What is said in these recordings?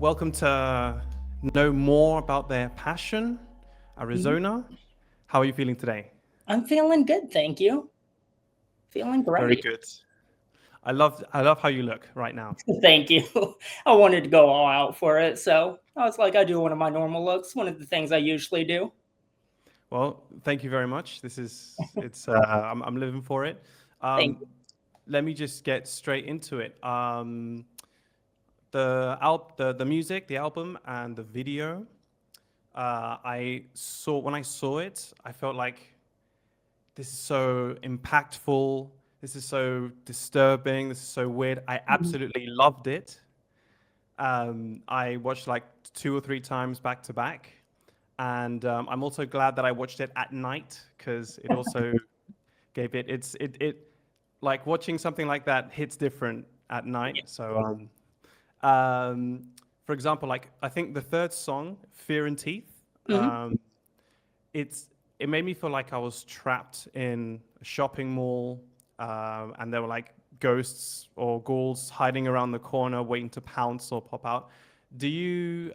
welcome to know more about their passion, Mhm. Arizona. How are you feeling today? I'm feeling good, thank you. Feeling Very great. good. I love how you look right now. Thank you. I wanted to go all out for it, so I was like, I do one of my normal looks, one of the things I usually do. Well, thank you very much. This is it's I'm living for it. Thank Um, you. Let me just get straight into it. The music, the album, and the video. I saw when I saw it, I felt like this is so impactful. This is so disturbing. This is so weird. I Mhm. absolutely loved it. I watched like two or three times back to back, and I'm also glad that I watched it at night because it also gave it like watching something like that hits different at night. Yeah. For example, like I think the third song, "Fear and Teeth," Mhm. um, it's it made me feel like I was trapped in a shopping mall, and there were like ghosts or ghouls hiding around the corner, waiting to pounce or pop out. Do you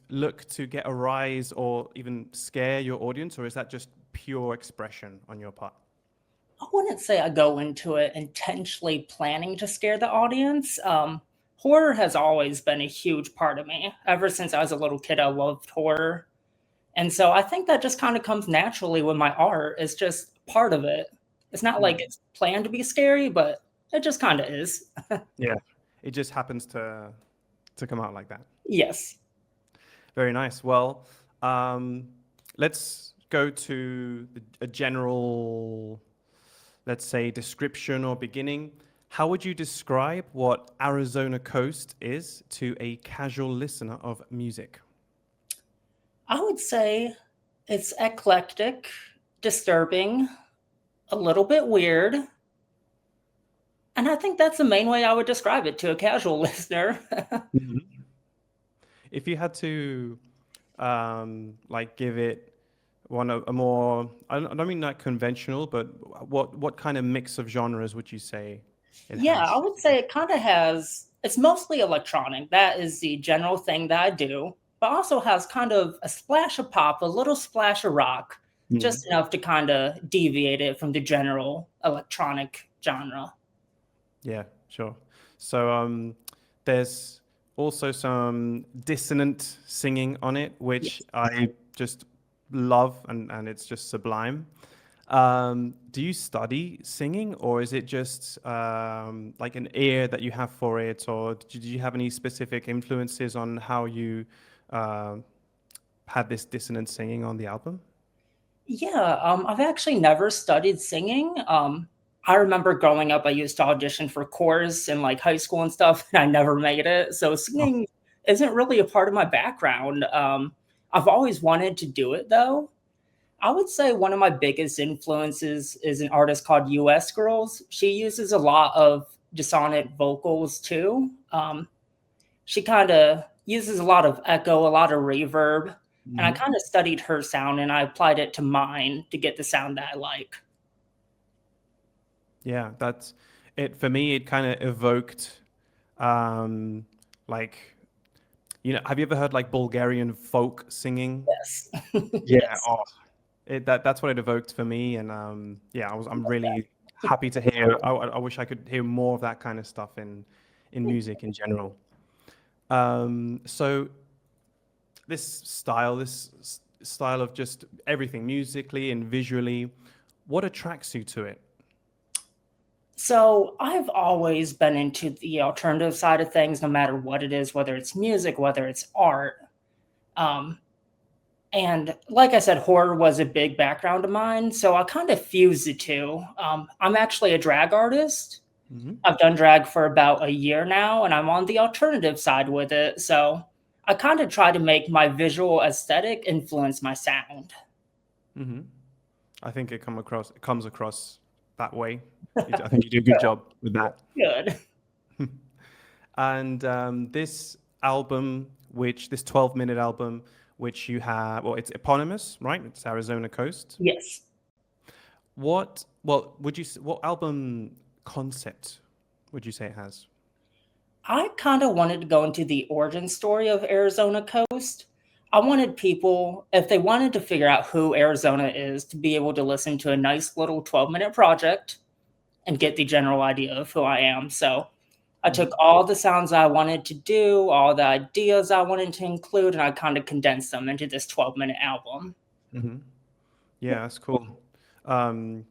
look to get a rise or even scare your audience, or is that just pure expression on your part? I wouldn't say I go into it intentionally planning to scare the audience. Horror has always been a huge part of me. Ever since I was a little kid, I loved horror. And so I think that just kind of comes naturally with my art. It's just part of it. It's not like Mhm. it's planned to be scary, but it just kind of is. Yeah, it just happens to come out like that. Yes. Very nice. Well, um, let's go to a general, let's say, description or beginning. How would you describe what Arizona Coast is to a casual listener of music? I would say it's eclectic, disturbing, a little bit weird. And I think that's the main way I would describe it to a casual listener. Mhm. If you had to, like, give it a more, I don't mean like conventional, but what kind of mix of genres would you say it Yeah, I has? would say it kind of has, it's mostly electronic. That is the general thing that I do, but also has kind of a splash of pop, a little splash of rock, just enough to kind of deviate it from the general electronic genre. Yeah, sure. So there's also some dissonant singing on it, which Yes. I just love, and it's just sublime. Do you study singing, or is it just like an ear that you have for it, or did you have any specific influences on how you uh, had this dissonant singing on the album? Yeah, I've actually never studied singing. I remember growing up, I used to audition for chorus in like high school and stuff, and I never made it. So Oh. singing isn't really a part of my background. I've always wanted to do it though. I would say one of my biggest influences is an artist called U.S. Girls. She uses a lot of dissonant vocals too. She kind of uses a lot of echo, a lot of reverb, and I Mhm. kind of studied her sound and I applied it to mine to get the sound that I like. Yeah, that's it. For me, it kind of evoked um, like have you ever heard like Bulgarian folk singing? Yes. Yeah, Yes. oh, that's what it evoked for me, and yeah, I'm really happy to hear. I wish I could hear more of that kind of stuff in music in general. So this style of just everything musically and visually, what attracts you to it? So I've always been into the alternative side of things, no matter what it is, whether it's music, whether it's art. Um, and like I said, horror was a big background of mine, so I kind of fused the two. I'm actually a drag artist. Hmm. I've done drag for about a year now, and I'm on the alternative side with it. So I kind of try to make my visual aesthetic influence my sound. Hmm. I think it comes across that way. I think you do a good job with that. Good. And this 12-minute album, which you have, well, it's eponymous, right? It's Arizona Coast. Yes. What album concept would you say it has? I kind of wanted to go into the origin story of Arizona Coast. I wanted people, if they wanted to figure out who Arizona is, to be able to listen to a nice little 12-minute project and get the general idea of who I am. So I took Mhm. all the sounds I wanted to do, all the ideas I wanted to include, and I kind of condensed them into this 12-minute album. Mhm. Yeah, that's cool. Um,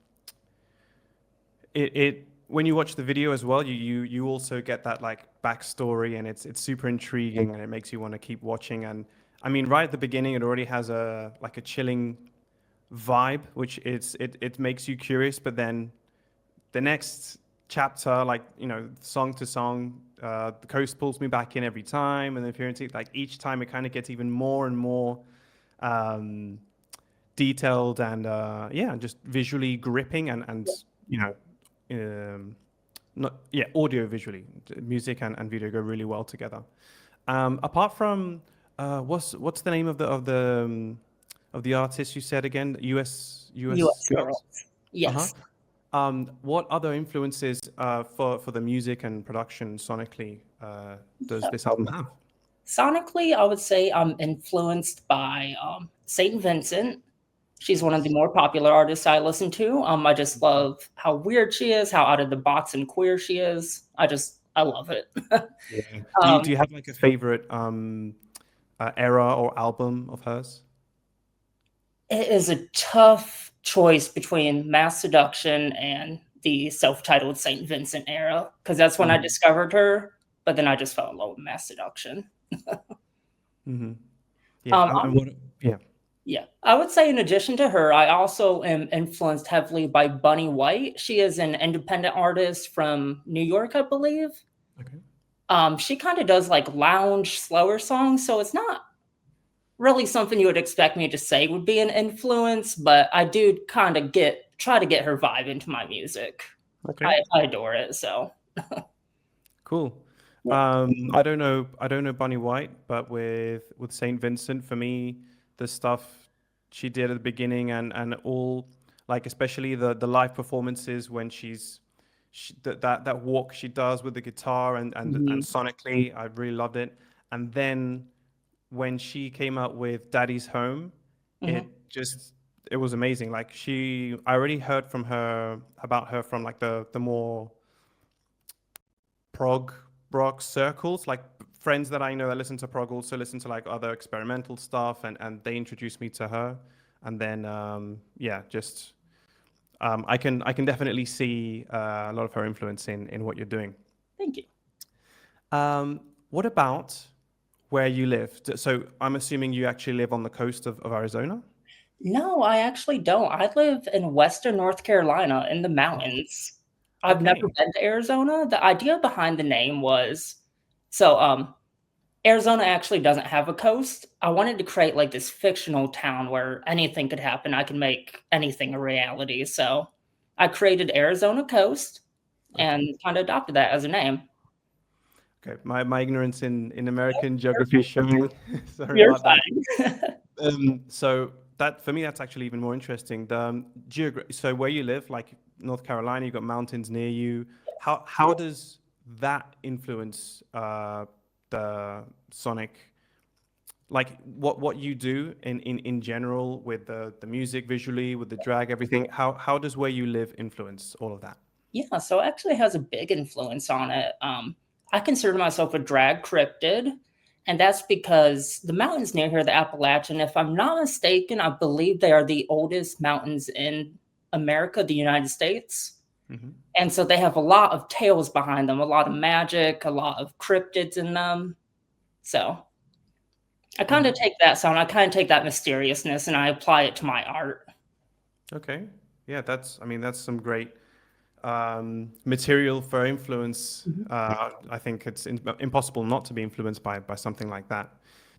it when you watch the video as well, you also get that like backstory, and it's super intriguing, and it makes you want to keep watching. And I mean, right at the beginning, it already has a like a chilling vibe, which it makes you curious. But then the next chapter, like song to song, the coast pulls me back in every time, and the appearance, like each time, it kind of gets even more and more um, detailed and yeah, just visually gripping and you know um, not yeah, audio visually, music and video go really well together. Apart from what's the name of the artist you said again? US US girls. Girls. Uh-huh. Yes. What other influences for the music and production sonically does this album have? Sonically, I would say I'm influenced by Saint Vincent. She's one of the more popular artists I listen to. I just love how weird she is, how out of the box and queer she is. I love it. Yeah. Do um, you have like a favorite era or album of hers? it is a tough choice between Mass Seduction and the self-titled Saint Vincent era because that's when I Mm-hmm. discovered her. But then I just fell in love with Mass Seduction. Mm-hmm. Yeah, Um, and what? Yeah. Yeah, I would say in addition to her, I also am influenced heavily by Bunny White. She is an independent artist from New York, I believe. Okay. She kind of does like lounge, slower songs, so it's not really something you would expect me to say would be an influence, but I do kind of try to get her vibe into my music. Okay. I adore it, so Cool. yeah. I don't know Bunny White, but with Saint Vincent, for me, the stuff she did at the beginning and all, like especially the live performances when that walk she does with the guitar and Mhm, sonically, I really loved it. And then when she came out with Daddy's Home, mhm, it was amazing. Like I already heard from her about her from like the more prog rock circles, like friends that I know that listen to prog also listen to like other experimental stuff, and they introduced me to her, and then yeah, just I can definitely see a lot of her influence in what you're doing. thank you. What about where you live? So I'm assuming you actually live on the coast of Arizona. No, I actually don't. I live in Western North Carolina in the Oh, mountains. I've never okay. been to Arizona. The idea behind the name was so Arizona actually doesn't have a coast. I wanted to create like this fictional town where anything could happen. I can make anything a reality. So I created Arizona Coast Okay. and kind of adopted that as a name. Okay. My ignorance in American geography is showing. Sorry You're about that. fine. So that for me, that's actually even more interesting. So where you live, like North Carolina, you've got mountains near you. How does that influence the sonic? Like what you do in general with the music visually, with the drag, everything. How does where you live influence all of that? Yeah, so it actually has a big influence on it. I consider myself a drag cryptid, and that's because the mountains near here, the Appalachian, if I'm not mistaken, I believe they are the oldest mountains in America, the United States. Hmm. And so they have a lot of tales behind them, a lot of magic, a lot of cryptids in them. So I kind of Hmm. take that sound, I kind of take that mysteriousness, and I apply it to my art. Okay. Yeah, I mean, that's some great material for influence. Mhm. I think it's impossible not to be influenced by something like that.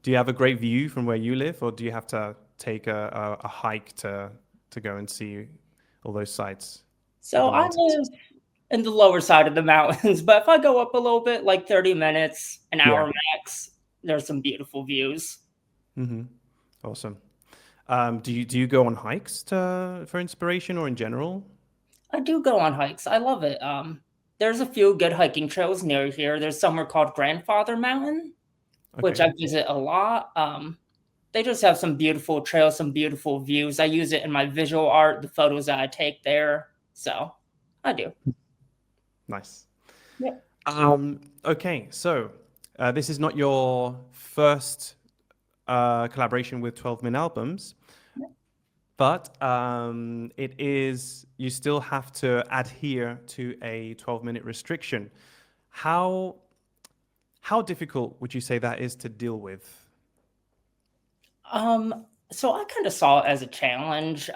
Do you have a great view from where you live, or do you have to take a hike to go and see all those sites of So the I mountains? live in the lower side of the mountains, but if I go up a little bit, like 30 minutes, an Yeah. hour max, there's some beautiful views. Hmm. Awesome. Do you go on hikes for inspiration or in general? I do go on hikes. I love it. There's a few good hiking trails near here. There's somewhere called Grandfather Mountain, which Okay. I visit a lot. They just have some beautiful trails, some beautiful views. I use it in my visual art, the photos that I take there. So I do. Nice. Yep. Okay, so this is not your first collaboration with 12-min albums, but it is, you still have to adhere to a 12-minute restriction. How how difficult would you say that is to deal with? So I kind of saw it as a challenge.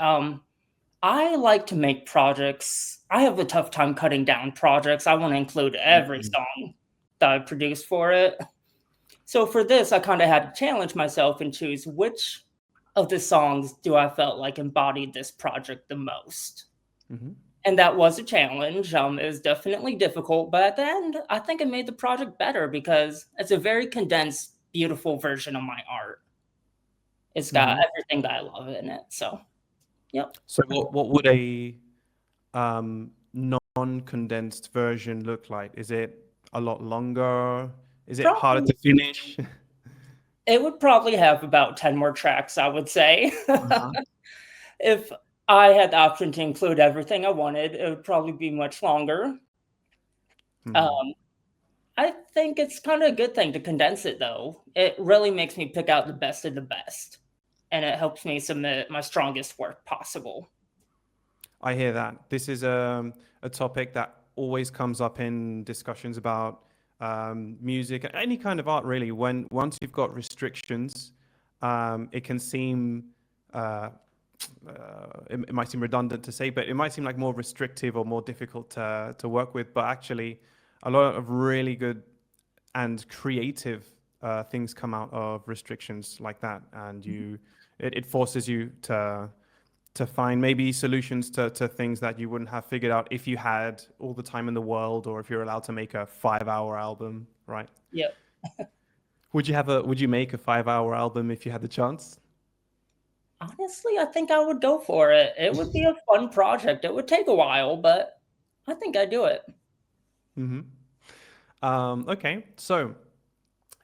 I like to make projects. I have a tough time cutting down projects. I want to include every Mhm. song that I produce for it. So for this, I kind of had to challenge myself and choose which of the songs do I felt like embodied this project the most. Mhm. And that was a challenge. It was definitely difficult, but at the end, I think it made the project better because it's a very condensed, beautiful version of my art. It's got Mhm. everything that I love in it. So, yep. So what would a non-condensed version look like? Is it a lot longer? Is it harder Probably to finish? it would probably have about 10 more tracks, I would say. Uh-huh. If I had the option to include everything I wanted, it would probably be much longer. Hmm. Um, I think it's kind of a good thing to condense it, though. It really makes me pick out the best of the best, and it helps me submit my strongest work possible. I hear that. This is a topic that always comes up in discussions about music, any kind of art, really. When once you've got restrictions, it can seem uh, it might seem redundant to say, but it might seem like more restrictive or more difficult to work with. But actually, a lot of really good and creative things come out of restrictions like that, and it forces you to find maybe solutions to things that you wouldn't have figured out if you had all the time in the world or if you're allowed to make a 5 hour album, right? Yep. Would you make a 5 hour album if you had the chance? Honestly, I think I would go for it. It would be a fun project. It would take a while, but I think I'd do it. Hmm. Okay, so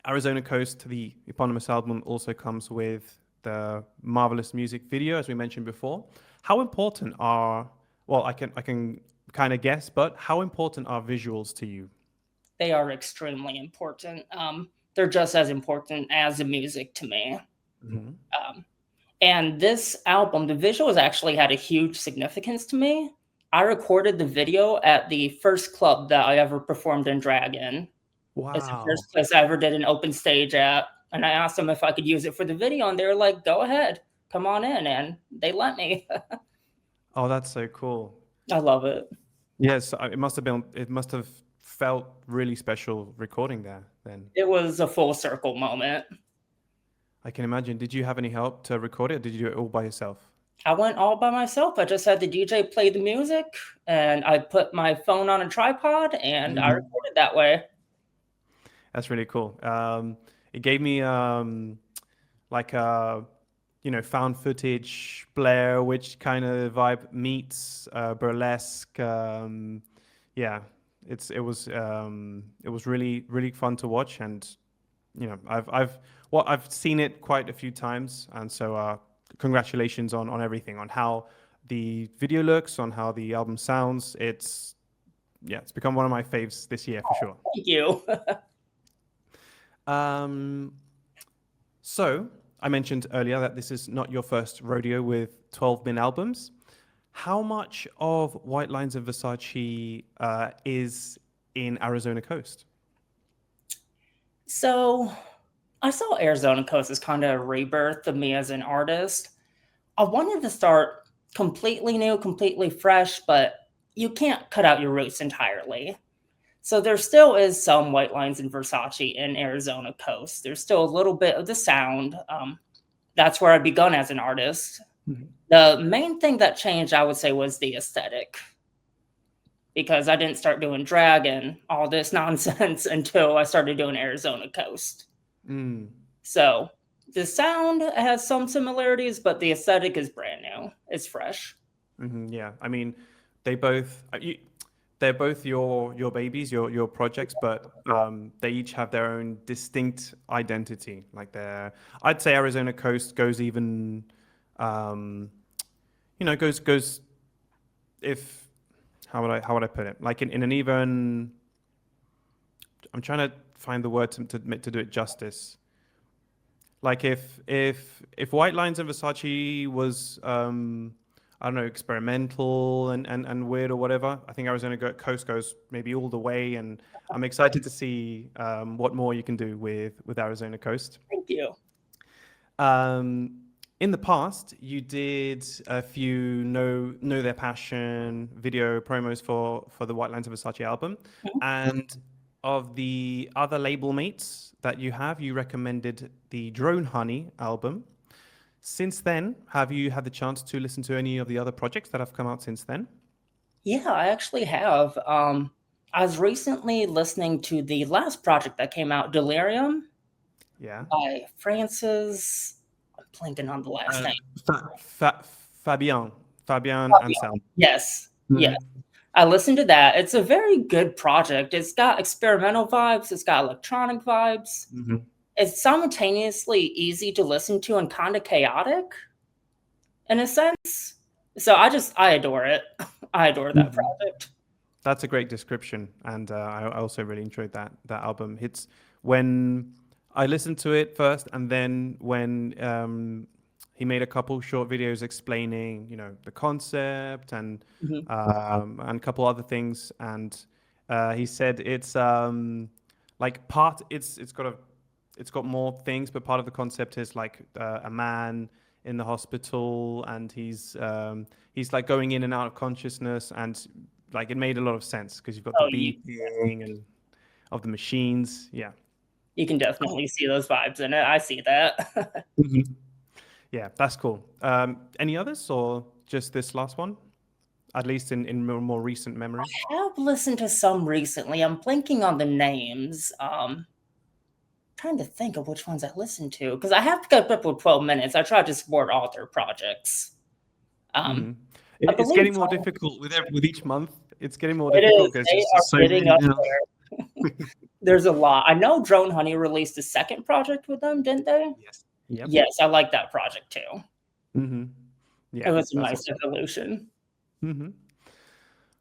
Arizona Coast, the eponymous album, also comes with the marvelous music video, as we mentioned before. How important are, well, I can kind of guess, but how important are visuals to you? They are extremely important. They're just as important as the music to me. Hmm. Um, and this album, the visuals actually had a huge significance to me. I recorded the video at the first club that I ever performed in drag in. It's the Wow. first place I ever did an open stage at. And I asked them if I could use it for the video, and they were like, go ahead, come on in. And they let me. Oh, that's so cool. I love it. Yes, it must have felt really special recording there then. It was a full circle moment. I can imagine. Did you have any help to record it? Or did you do it all by yourself? I went all by myself. I just had the DJ play the music, and I put my phone on a tripod, and I Mhm. recorded that way. That's really cool. It gave me like a found footage Blair Witch kind of vibe meets burlesque. Yeah, it was really fun to watch, and I've seen it quite a few times, and so congratulations on everything, on how the video looks, on how the album sounds. It's become one of my faves this year for sure. Thank you. Um, so I mentioned earlier that this is not your first rodeo with 12-min albums. How much of White Lines of Versace is in Arizona Coast? So I saw Arizona Coast as kind of a rebirth of me as an artist. I wanted to start completely new, completely fresh, but you can't cut out your roots entirely. So there still is some white lines in Versace in Arizona Coast. There's still a little bit of the sound. That's where I begun as an artist. Mhm. The main thing that changed, I would say, was the aesthetic because I didn't start doing drag and all this nonsense until I started doing Arizona Coast. Mm. So the sound has some similarities, but the aesthetic is brand new. It's fresh. Yeah, I mean, they both they're both your babies, your projects, but they each have their own distinct identity. Like I'd say Arizona Coast goes even, um, goes if how would I put it? Like in an even, I'm trying to find the word to do it justice. Like if White Lines and Versace was I don't know, experimental and weird or whatever, I think Coast goes maybe all the way, and I'm excited to see what more you can do with Arizona Coast. Thank you. In the past, you did a few know their passion video promos for the White Lines of Versace album, and of the other label mates that you have, you recommended the Drone Honey album. Since then, have you had the chance to listen to any of the other projects that have come out since then? Yeah, I actually have. I was recently listening to the last project that came out, Delirium, Yeah. by Francis. I'm blanking on the last name. Fabian and Sam. Yes, yes. Mhm. I listened to that. It's a very good project. It's got experimental vibes. It's got electronic vibes. Mhm. It's simultaneously easy to listen to and kind of chaotic in a sense. So I adore it. I adore that Mhm. project. That's a great description, and I also really enjoyed that album. It's when I listened to it first, and then when he made a couple short videos explaining, the concept Mhm. and a couple other things, and he said it's like it's got more things, but part of the concept is like a man in the hospital, and he's like going in and out of consciousness, and like it made a lot of sense because you've got the Oh, beeping and of the machines. Yeah. you can Cool. definitely see those vibes in it. I see that. Mhm. Yeah, that's cool. Any others or just this last one? At least in more recent memory. I have listened to some recently. I'm blanking on the names. Trying to think of which ones I listened to because I have to keep up with 12 minutes. I try to support all their projects. Um, Hmm. I It's believe getting more difficult with each month. It's getting more it difficult is. because They are just so getting many up now. there. There's a lot. I know Drone Honey released a second project with them, didn't they? Yes. Yep. Yes, I like that project too. Hmm. It Yeah, was a that's nice awesome. evolution. Hmm.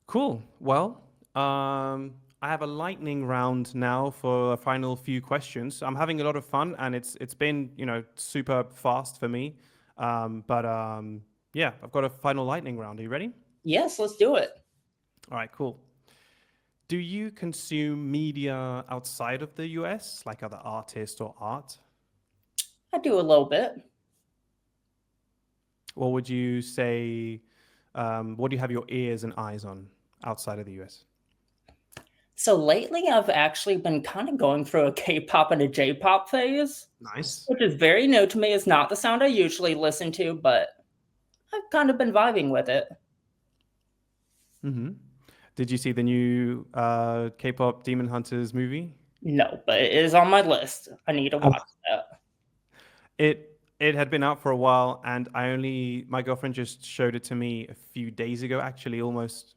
Cool. Well, I have a lightning round now for a final few questions. I'm having a lot of fun, and it's been super fast for me. But yeah, I've got a final lightning round. Are you ready? Yes, let's do it. All right, cool. Do you consume media outside of the US, like other artists or art? I do a little bit. Or would you say, what do you have your ears and eyes on outside of the US? So lately, I've actually been kind of going through a K-pop and a J-pop phase, Nice. which is very new to me. It's not the sound I usually listen to, but I've kind of been vibing with it. Hmm. Did you see the new K-pop Demon Hunters movie? No, but it is on my list. I need to Oh. watch that. It had been out for a while, and my girlfriend just showed it to me a few days ago, actually, almost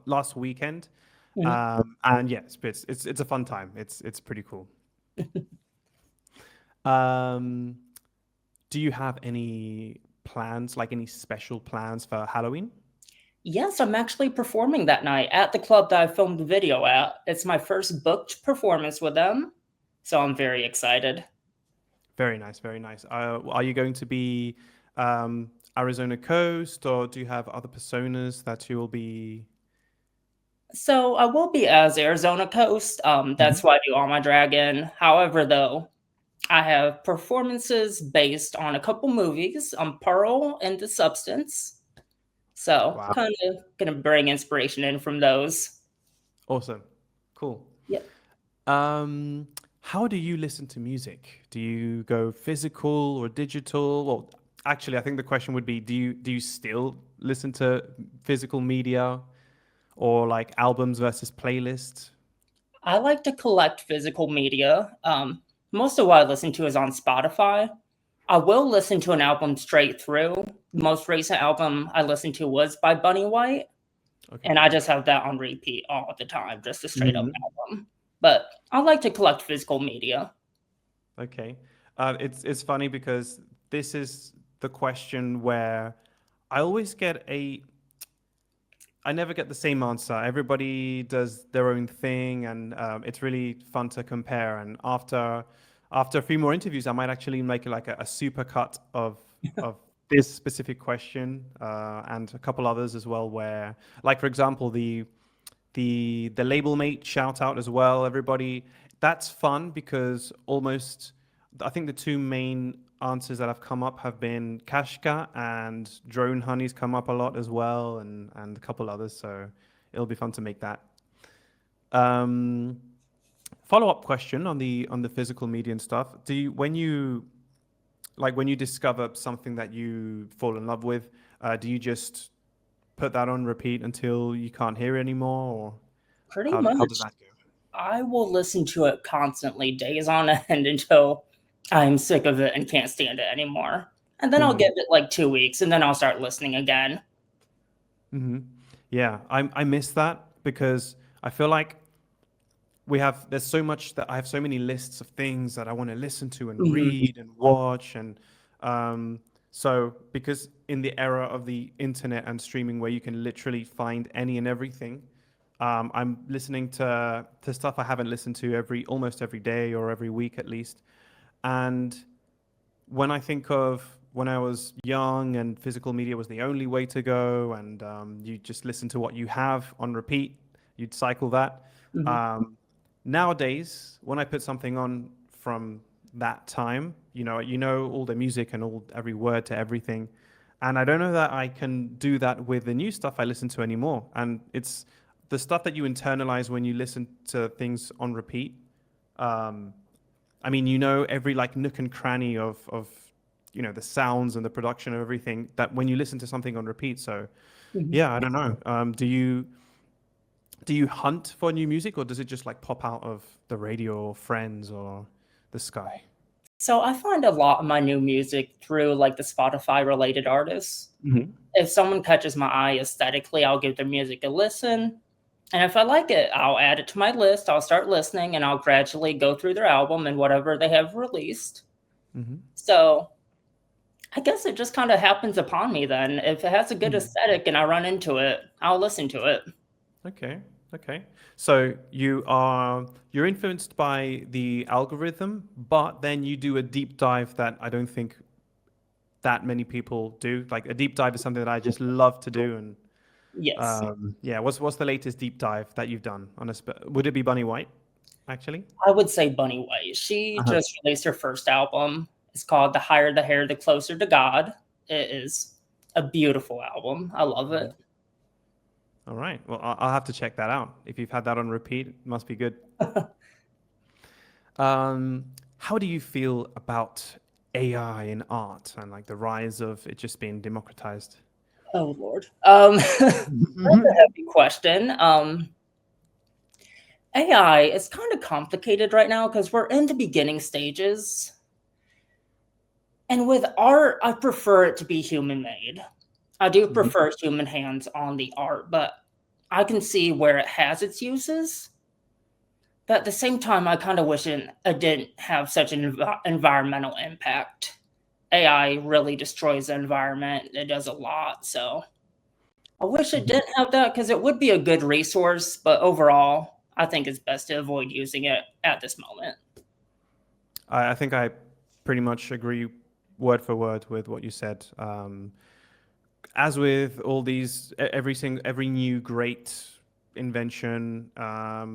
last weekend. Mhm. And yes, it's a fun time. It's pretty cool. Um, do you have any plans, like any special plans for Halloween? Yes, I'm actually performing that night at the club that I filmed the video at. It's my first booked performance with them, so I'm very excited. Very nice, very nice. Are you going to be Arizona Coast, or do you have other personas that you will be? So I will be as Arizona Coast. That's Mhm. why I do all my dragon. However, though, I have performances based on a couple movies, Pearl and The Substance. So Wow, kind of gonna bring inspiration in from those. awesome, cool. Yep. Um, how do you listen to music? Do you go physical or digital? Well, actually, I think the question would be, do you still listen to physical media or like albums versus playlists? I like to collect physical media. Most of what I listen to is on Spotify. I will listen to an album straight through. The most recent album I listened to was by Bunny White. Okay. and I just have that on repeat all the time, just a straight up Mhm. album. But I like to collect physical media. Okay. It's funny because this is the question where I always get a I never get the same answer. Everybody does their own thing, and it's really fun to compare. And after a few more interviews, I might actually make like a super cut of this specific question and a couple others as well. Where, like for example, the label mate shout out as well. Everybody, that's fun because almost I think the two main answers that have come up have been Kashka and Drone Honey's come up a lot as well, and a couple others. So it'll be fun to make that. Um, Follow up question on the physical media and stuff. Do you when you discover something that you fall in love with, do you just put that on repeat until you can't hear it anymore, or Pretty how does much, that go? I will listen to it constantly, days on end, until I'm sick of it and can't stand it anymore. And then I'll Hmm. give it like 2 weeks, and then I'll start listening again. Hmm. Yeah, I miss that because I feel like there's so much that I have so many lists of things that I want to listen to and Mhm, read and watch and um so because in the era of the internet and streaming where you can literally find any and everything, I'm listening to stuff I haven't listened to every almost every day or every week at least. And when I think of when I was young and physical media was the only way to go, and you just listen to what you have on repeat, you'd cycle that. mhm. Um, Nowadays, when I put something on from that time, you know all the music and all every word to everything, and I don't know that I can do that with the new stuff I listen to anymore. And it's the stuff that you internalize when you listen to things on repeat. Um, I mean, every like nook and cranny of the sounds and the production of everything that when you listen to something on repeat. So Mhm. yeah, I don't know. Do you hunt for new music, or does it just like pop out of the radio or friends or the sky? So I find a lot of my new music through like the Spotify related artists. Hmm. If someone catches my eye aesthetically, I'll give their music a listen. And if I like it, I'll add it to my list. I'll start listening and I'll gradually go through their album and whatever they have released. Hmm. So I guess it just kind of happens upon me then. If it has a good aesthetic and I run into it, I'll listen to it. Okay. Okay. So you're influenced by the algorithm, but then you do a deep dive that I don't think that many people do. Like a deep dive is something that I just love to do. And Yes. yeah, what's the latest deep dive that you've done on would it be Bunny White, actually? I would say Bunny White. She Uh-huh. just released her first album. It's called The Higher the Hair, the Closer to God. It is a beautiful album. I love Mhm. it. All right. Well, I'll have to check that out. If you've had that on repeat, it must be good. How do you feel about AI in art and like the rise of it just being democratized? Oh Lord. That's a heavy question. AI is kind of complicated right now because we're in the beginning stages. And with art, I prefer it to be human made. I do Mhm. prefer human hands on the art, but I can see where it has its uses. But at the same time, I kind of wish it didn't have such an environmental impact. AI really destroys the environment. It does a lot. So I wish it Mhm. didn't have that because it would be a good resource. But overall, I think it's best to avoid using it at this moment. I think I pretty much agree word for word with what you said. As with all these, every new great invention, a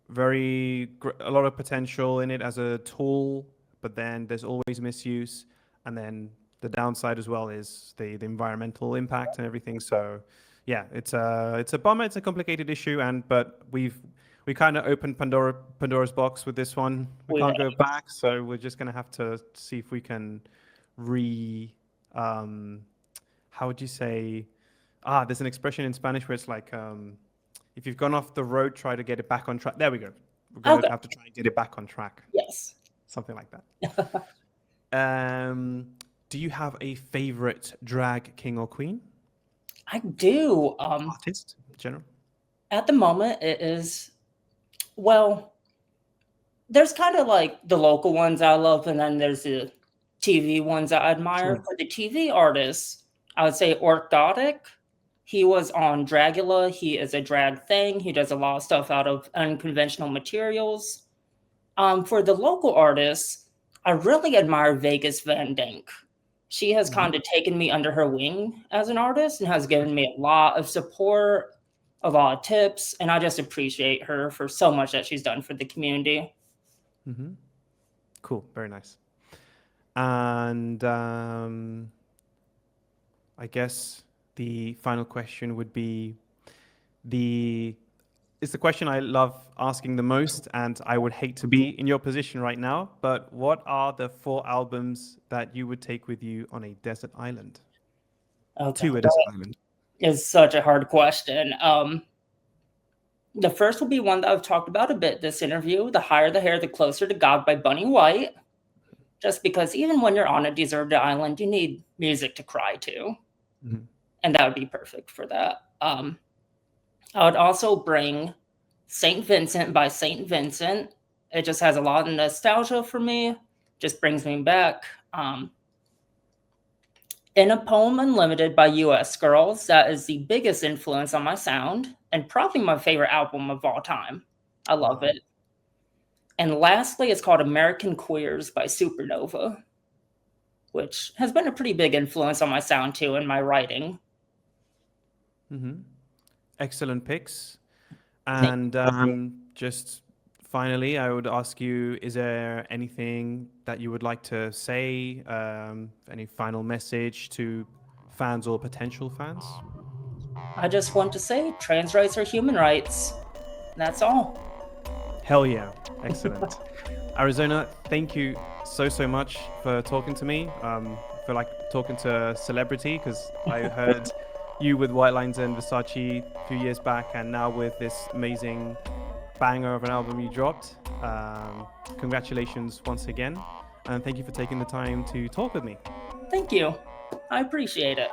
lot of potential in it as a tool, but then there's always misuse, and then the downside as well is the environmental impact and everything. So, yeah, it's a bummer. It's a complicated issue, but we kind of opened Pandora's box with this one. We We can't go back, so we're just gonna have to see if we can re um, how would you say? There's an expression in Spanish where it's like, if you've gone off the road, try to get it back on track. There we go. We're gonna Okay. have to try and get it back on track, Yes. something like that. Um, do you have a favorite drag king or queen I do. artist in general? At the moment, it is, well, there's kind of like the local ones I love, and then there's the TV ones I admire. Sure. For the TV artists, I would say Orthotic. He was on Dragula. He is a drag thing. He does a lot of stuff out of unconventional materials. For the local artists, I really admire Vegas Van Dyke. She has Mhm. kind of taken me under her wing as an artist and has given me a lot of support, a lot of tips, and I just appreciate her for so much that she's done for the community. Mhm. Cool. Very nice. And I guess the final question would be the it's the question I love asking the most, and I would hate to be in your position right now. But what are the 4 albums that you would take with you on a desert island? Okay, To a desert that island. is such a hard question. The first will be one that I've talked about a bit this interview, The Higher the Hair, the Closer to God by Bunny White. Just because even when you're on a deserted island, you need music to cry to. Mhm. And that would be perfect for that. I would also bring St. Vincent by St. Vincent. It just has a lot of nostalgia for me, just brings me back. In a Poem Unlimited by U.S. Girls, that is the biggest influence on my sound and probably my favorite album of all time. I love Wow. it. And lastly, it's called American Queers by Supernova, which has been a pretty big influence on my sound too and my writing. Hmm. Excellent picks. Thank And just finally, I would ask you, is there anything that you would like to say? Any final message to fans or potential fans? I just want to say trans rights are human rights. That's all. Hell yeah. Excellent. Arizona, thank you so much for talking to me. I feel like talking to a celebrity because I heard you with White Lines and Versace a few years back, and now with this amazing banger of an album you dropped. Congratulations once again, and thank you for taking the time to talk with me. Thank you. I appreciate it.